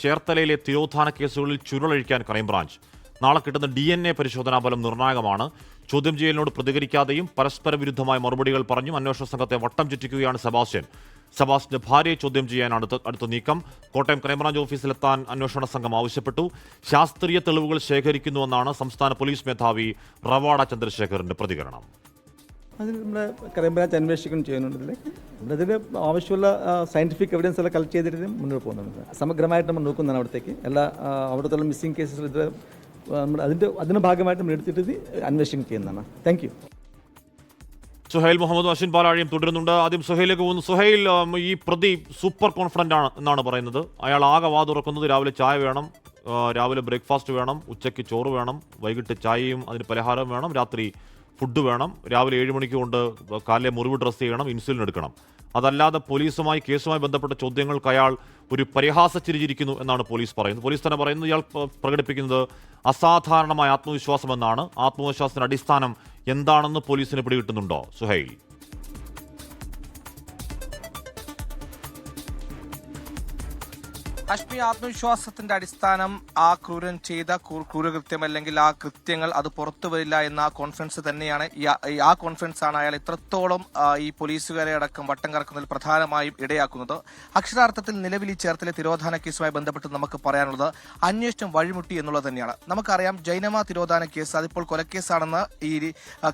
ചേർത്തലയിലെ തിരോധാന കേസുകളിൽ ചുരുളഴിക്കാൻ ക്രൈംബ്രാഞ്ച്. നാളെ കിട്ടുന്ന DNA പരിശോധനാ ഫലം നിർണായകമാണ്. ചോദ്യം ചെയ്യലിനോട് പ്രതികരിക്കാതെയും പരസ്പര വിരുദ്ധമായ മറുപടികൾ പറഞ്ഞും അന്വേഷണ സംഘത്തെ വട്ടം ചുറ്റിക്കുകയാണ് സെബാസ്റ്റ്യന്റെ ഭാര്യയെ ചോദ്യം ചെയ്യാനാണ് അടുത്ത നീക്കം. കോട്ടയം ക്രൈംബ്രാഞ്ച് ഓഫീസിലെത്താൻ അന്വേഷണ സംഘം ആവശ്യപ്പെട്ടു. ശാസ്ത്രീയ തെളിവുകൾ ശേഖരിക്കുന്നുവെന്നാണ് സംസ്ഥാന പോലീസ് മേധാവി റവാഡ ചന്ദ്രശേഖറിന്റെ പ്രതികരണം. അതിൽ നമ്മുടെ ക്രൈംബ്രാഞ്ച് അന്വേഷിക്കുകയും ചെയ്യുന്നുണ്ടല്ലേ. നമ്മളതിൽ ആവശ്യമുള്ള സയൻറ്റിഫിക് എവിഡൻസ് എല്ലാം കളക്ട് ചെയ്തിട്ട് മുന്നോട്ട് പോകുന്നുണ്ട്. സമഗ്രമായിട്ട് നമ്മൾ നോക്കുന്നതാണ് അവിടത്തേക്ക് എല്ലാ അവിടുത്തെ മിസ്സിംഗ് കേസസ് ഇത് നമ്മൾ അതിൻ്റെ ഭാഗമായിട്ട് നമ്മൾ എടുത്തിട്ട് അന്വേഷണം ചെയ്യുന്നതാണ്. Thank you. സുഹൈൽ മുഹമ്മദ് അശ്വിൻ പാലാഴിയും തുടരുന്നുണ്ട്. ആദ്യം സുഹൈലേക്ക് പോകുന്നു. സുഹൈൽ, ഈ പ്രതി സൂപ്പർ കോൺഫിഡൻ്റ് ആണ് എന്നാണ് പറയുന്നത്. അയാൾ ആകെ വാ തുറക്കുന്നത് രാവിലെ ചായ വേണം, രാവിലെ ബ്രേക്ക്ഫാസ്റ്റ് വേണം, ഉച്ചയ്ക്ക് ചോറ് വേണം, വൈകിട്ട് ചായയും അതിന് പലഹാരവും വേണം, രാത്രി ഫുഡ് വേണം, രാവിലെ 7 മണിക്ക് കൊണ്ട് കാലിലെ മുറിവ് ഡ്രസ്സ് ചെയ്യണം, ഇൻസുലിൻ എടുക്കണം. അതല്ലാതെ കേസുമായി ബന്ധപ്പെട്ട ചോദ്യങ്ങൾക്ക് അയാൾ ഒരു പരിഹാസ ചിരിച്ചിരിക്കുന്നു എന്നാണ് പോലീസ് പറയുന്നത്. പോലീസ് തന്നെ പറയുന്നത് ഇയാൾ പ്രകടിപ്പിക്കുന്നത് അസാധാരണമായ ആത്മവിശ്വാസമെന്നാണ്. ആത്മവിശ്വാസത്തിന്റെ അടിസ്ഥാനം എന്താണെന്ന് പോലീസിന് പിടികിട്ടുന്നുണ്ടോ സുഹൈൽ? അശ്മി, ആത്മവിശ്വാസത്തിന്റെ അടിസ്ഥാനം ആ ക്രൂരൻ ചെയ്ത ക്രൂരകൃത്യം അല്ലെങ്കിൽ ആ കൃത്യങ്ങൾ അത് പുറത്തു വരില്ല എന്ന ആ കോൺഫിഡൻസ് തന്നെയാണ്. ആ കോൺഫിഡൻസ് ആണ് അയാൾ ഇത്രത്തോളം ഈ പോലീസുകാരെ അടക്കം വട്ടം കറക്കുന്നതിൽ പ്രധാനമായും ഇടയാക്കുന്നത്. അക്ഷരാർത്ഥത്തിൽ നിലവിൽ ഈ ചേർത്തല തിരോധാന കേസുമായി ബന്ധപ്പെട്ട് നമുക്ക് പറയാനുള്ളത് അന്വേഷണം വഴിമുട്ടി എന്നുള്ളത് തന്നെയാണ്. നമുക്കറിയാം, ജൈനമ തിരോധാന കേസ് അതിപ്പോൾ കൊലക്കേസാണെന്ന് ഈ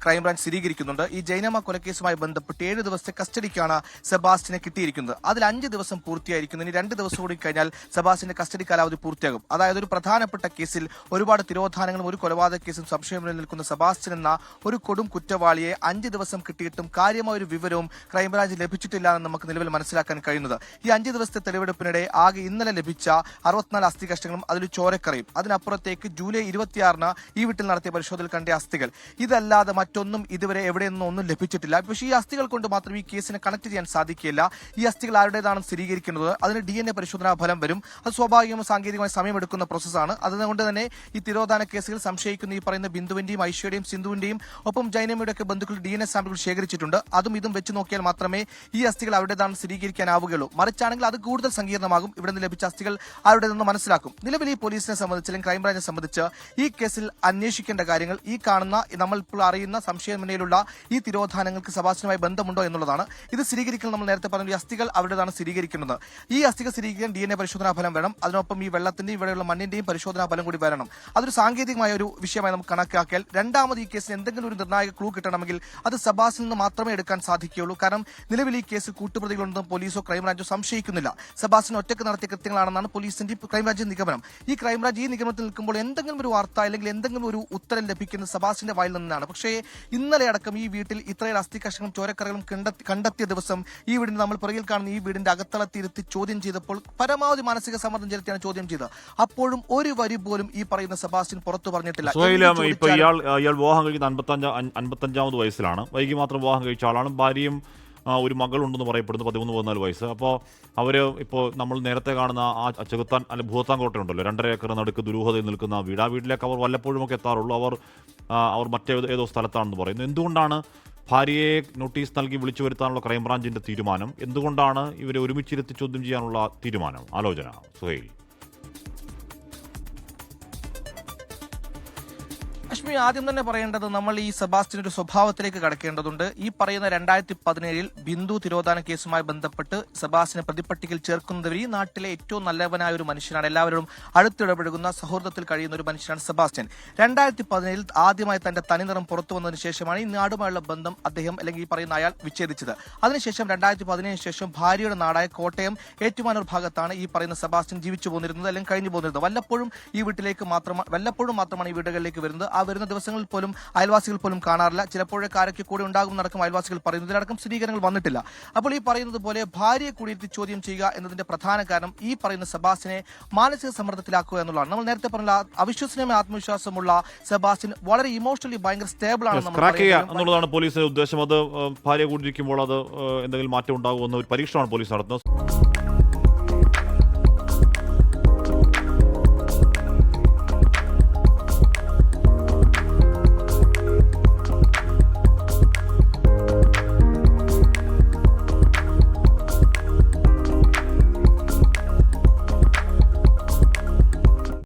ക്രൈംബ്രാഞ്ച് സ്ഥിരീകരിക്കുന്നുണ്ട്. ഈ ജൈനമ കൊലക്കേസുമായി ബന്ധപ്പെട്ട് 7 ദിവസത്തെ കസ്റ്റഡിക്കാണ് സെബാസ്റ്റ്യനെ കിട്ടിയിരിക്കുന്നത്. അതിൽ 5 ദിവസം പൂർത്തിയായിരിക്കുന്നു. ഇനി 2 ദിവസം കൂടി കഴിഞ്ഞാൽ സെബാസ്റ്റ്യന്റെ കസ്റ്റഡി കാലാവധി പൂർത്തിയാകും. അതായത് ഒരു പ്രധാനപ്പെട്ട കേസിൽ ഒരുപാട് തിരോധാനങ്ങളും ഒരു കൊലപാതക കേസും സംശയങ്ങളിൽ നിൽക്കുന്ന സെബാസ്റ്റ്യൻ എന്ന ഒരു കൊടും കുറ്റവാളിയെ 5 ദിവസം കിട്ടിയിട്ടും കാര്യമായ ഒരു വിവരവും ക്രൈംബ്രാഞ്ച് ലഭിച്ചിട്ടില്ല എന്ന് നമുക്ക് നിലവിൽ മനസ്സിലാക്കാൻ കഴിയുന്നത്. ഈ 5 ദിവസത്തെ തെളിവെടുപ്പിനിടെ ആകെ ഇന്നലെ ലഭിച്ച 64 അസ്ഥി കഷ്ണങ്ങളും അതിൽ ചോരക്കറയും. അതിനപ്പുറത്തേക്ക് ജൂലൈ 26 ഈ വീട്ടിൽ നടത്തിയ പരിശോധനയിൽ കണ്ട അസ്ഥികൾ. ഇതല്ലാതെ മറ്റൊന്നും ഇതുവരെ എവിടെയൊന്നും ഒന്നും ലഭിച്ചിട്ടില്ല. പക്ഷേ ഈ അസ്ഥികൾ കൊണ്ട് മാത്രം ഈ കേസിനെ കണക്ട് ചെയ്യാൻ സാധിക്കില്ല. ഈ അസ്ഥികൾ ആരുടേതാണെന്ന് സ്ഥിരീകരിക്കുന്നത് അതിന് DNA പരിശോധനാ ഫലം വരും. അത് സ്വാഭാവികവും സാങ്കേതികമായി സമയമെടുക്കുന്ന പ്രോസസ്സാണ്. അതുകൊണ്ട് തന്നെ ഈ തിരോധാന കേസുകൾ സംശയിക്കുന്ന ഈ പറയുന്ന ബിന്ദുവിന്റെയും ഐശ്വര്യയും സിന്ധുവിന്റെയും ഒപ്പം ജൈനമ്മയുടെ ഒക്കെ ബന്ധുക്കൾ DNA സാമ്പിളുകൾ ശേഖരിച്ചിട്ടുണ്ട്. അതും ഇതും വെച്ച് നോക്കിയാൽ മാത്രമേ ഈ അസ്ഥികൾ അവരുടേതാണെന്ന് സ്ഥിരീകരിക്കാനാവുകയുള്ളൂ. മറിച്ചാണെങ്കിൽ അത് കൂടുതൽ സങ്കീർണമാകും. ഇവിടെ നിന്ന് ലഭിച്ച അസ്ഥികൾ അവരുടേതെന്ന് മനസ്സിലാക്കും. നിലവിൽ ഈ പോലീസിനെ സംബന്ധിച്ച് അല്ലെങ്കിൽ ക്രൈംബ്രാഞ്ചിനെ സംബന്ധിച്ച് ഈ കേസിൽ അന്വേഷിക്കേണ്ട കാര്യങ്ങൾ ഈ കാണുന്ന നമ്മൾ ഇപ്പോൾ അറിയുന്ന സംശയമുന്നയിലുള്ള ഈ തിരോധാനങ്ങൾക്ക് സെബാസ്റ്റ്യനുമായി ബന്ധമുണ്ടോ എന്നുള്ളതാണ്. ഇത് സ്ഥിരീകരിക്കൽ നമ്മൾ നേരത്തെ പറഞ്ഞു, ഈ അസ്ഥികൾ അവരുടേതാണ് സ്ഥിരീകരിക്കുന്നത്. ഈ അസ്ഥികൾ സ്ഥിരീകരിക്കാൻ DNA പരിശോധനാ ഫലം വേണം. അതിനൊപ്പം ഈ വെള്ളത്തിന്റെയും ഇവിടെയുള്ള മണ്ണിന്റെയും പരിശോധനാ ഫലം കൂടി വരണം. അതൊരു സാങ്കേതികമായ ഒരു വിഷയമായി നമുക്ക് കണക്കാക്കിയാൽ രണ്ടാമത് ഈ കേസിന് എന്തെങ്കിലും ഒരു നിർണായക ക്ലൂ കിട്ടണമെങ്കിൽ അത് സെബാസ്റ്റ്യനിൽ നിന്ന് മാത്രമേ എടുക്കാൻ സാധിക്കുകയുള്ളൂ. കാരണം നിലവിൽ ഈ കേസിൽ കൂട്ടുപ്രതികളുണ്ടെന്ന് പോലീസോ ക്രൈംബ്രാഞ്ചോ സംശയിക്കുന്നില്ല. സെബാസ്റ്റ്യൻ ഒറ്റയ്ക്ക് നടത്തിയ കൃത്യങ്ങളാണെന്നാണ് പോലീസിന്റെ ക്രൈംബ്രാഞ്ചിന്റെ നിഗമനം. ഈ ക്രൈംബ്രാഞ്ച് ഈ നിഗമനത്തിൽ നിൽക്കുമ്പോൾ എന്തെങ്കിലും ഒരു വാർത്ത അല്ലെങ്കിൽ എന്തെങ്കിലും ഒരു ഉത്തരം ലഭിക്കുന്നത് സെബാസ്റ്റ്യന്റെ വായിൽ നിന്നാണ്. പക്ഷേ ഇന്നലെ അടക്കം ഈ വീട്ടിൽ ഇത്രയും അസ്ഥി കഷ്ണങ്ങളും ചോരക്കറകളും കണ്ടെത്തിയ ദിവസം ഈ വീടിന് നമ്മൾ പുറകിൽ കാണുന്ന ഈ വീടിന്റെ അകത്തളത്തിരുത്തി ചോദ്യം ചെയ്തപ്പോൾ പരമാവധി മാനസിക സമ്മർദ്ദം ചെലുത്തിയാണ് ചോദ്യം ചെയ്തത്. അപ്പോഴും ഒരു വരി പോലും ഈ പറയുന്ന സെബാസ്റ്റ്യൻ പുറത്തു പറഞ്ഞിട്ടില്ല. ഇപ്പൊ ഇയാൾ വിവാഹം കഴിക്കുന്ന 55ാമത് വയസ്സിലാണ്. വൈകി മാത്രം വിവാഹം കഴിച്ച ആളാണ്. ഭാര്യയും ഒരു മകളുണ്ടെന്ന് പറയപ്പെടുന്നു, 13-14 വയസ്സ്. അപ്പോൾ അവർ ഇപ്പോൾ നമ്മൾ നേരത്തെ കാണുന്ന ആ ചെകുത്താൻ അല്ലെ ഭൂത്താൻ കോട്ടയുണ്ടല്ലോ, 2.5 ഏക്കർ നടുക്ക് ദുരൂഹതയിൽ നിൽക്കുന്ന വീട്. ആ വീട്ടിലേക്ക് അവർ വല്ലപ്പോഴുമൊക്കെ എത്താറുള്ളൂ. അവർ മറ്റേതോ സ്ഥലത്താണെന്ന് പറയുന്നു. എന്തുകൊണ്ടാണ് ഭാര്യയെ നോട്ടീസ് നൽകി വിളിച്ചു വരുത്താനുള്ള ക്രൈംബ്രാഞ്ചിന്റെ തീരുമാനം? എന്തുകൊണ്ടാണ് ഇവരെ ഒരുമിച്ചിരുത്തി ചോദ്യം ചെയ്യാനുള്ള ആലോചന സുഹൈൽ? അശ്മി, ആദ്യം തന്നെ പറയേണ്ടത് നമ്മൾ ഈ സെബാസ്റ്റ്യൻ ഒരു സ്വഭാവത്തിലേക്ക് കടക്കേണ്ടതുണ്ട്. ഈ പറയുന്ന 2017 ബിന്ദു തിരോധാന കേസുമായി ബന്ധപ്പെട്ട് സെബാസ്റ്റ്യനെ പ്രതിപട്ടികയിൽ ചേർക്കുന്നവർ ഈ നാട്ടിലെ ഏറ്റവും നല്ലവനായ ഒരു മനുഷ്യനാണ്. എല്ലാവരും അടുത്തിടപഴകുന്ന സൗഹൃദത്തിൽ കഴിയുന്ന ഒരു മനുഷ്യനാണ് സെബാസ്റ്റ്യൻ. 2017 ആദ്യമായി തന്റെ തനിനിറം പുറത്തു വന്നതിന് ശേഷമാണ് ഈ നാടുമായുള്ള ബന്ധം അദ്ദേഹം അല്ലെങ്കിൽ ഈ പറയുന്ന അയാൾ വിച്ഛേദിച്ചത്. അതിനുശേഷം 2017 ശേഷം ഭാര്യയുടെ നാടായ കോട്ടയം ഏറ്റുമാനൂർ ഭാഗത്താണ് ഈ പറയുന്ന സെബാസ്റ്റ്യൻ ജീവിച്ചു പോന്നിരുന്നത് അല്ലെങ്കിൽ കഴിഞ്ഞു പോന്നിരുന്നത്. വല്ലപ്പോഴും മാത്രമാണ് ഈ വീടുകളിലേക്ക് വരുന്നത്. ആ വരുന്ന ദിവസങ്ങളിൽ പോലും അയൽവാസികൾ പോലും കാണാറില്ല. ചിലപ്പോഴൊക്കെ ആരൊക്കെ കൂടെ ഉണ്ടാകുമെന്നടക്കം അയൽവാസികൾ പറയുന്നു. ഇതിലടക്കം സ്ഥിരീകരണങ്ങൾ വന്നിട്ടില്ല. അപ്പോൾ ഈ പറയുന്നത് പോലെ ഭാര്യയെ കൂടിയിരുത്തി ചോദ്യം ചെയ്യുക എന്നതിന്റെ പ്രധാന കാരണം ഈ പറയുന്ന സെബാസ്റ്റ്യനെ മാനസിക സമ്മർദ്ദത്തിലാക്കുക എന്നുള്ളതാണ്. നമ്മൾ നേരത്തെ പറഞ്ഞ ആവിശ്വസനീയമായ ആത്മവിശ്വാസമുള്ള സെബാസ്റ്റ്യൻ വളരെ ഇമോഷണലി ഭയങ്കര സ്റ്റേബിൾ ആണെന്നുള്ളതാണ് പോലീസിന്റെ ഉദ്ദേശം. അത് ഭാര്യ കൂടിയിരിക്കുമ്പോൾ അത് എന്തെങ്കിലും മാറ്റം ഉണ്ടാകുമെന്ന ഒരു പരീക്ഷണമാണ് പോലീസ് നടത്തുന്നത്.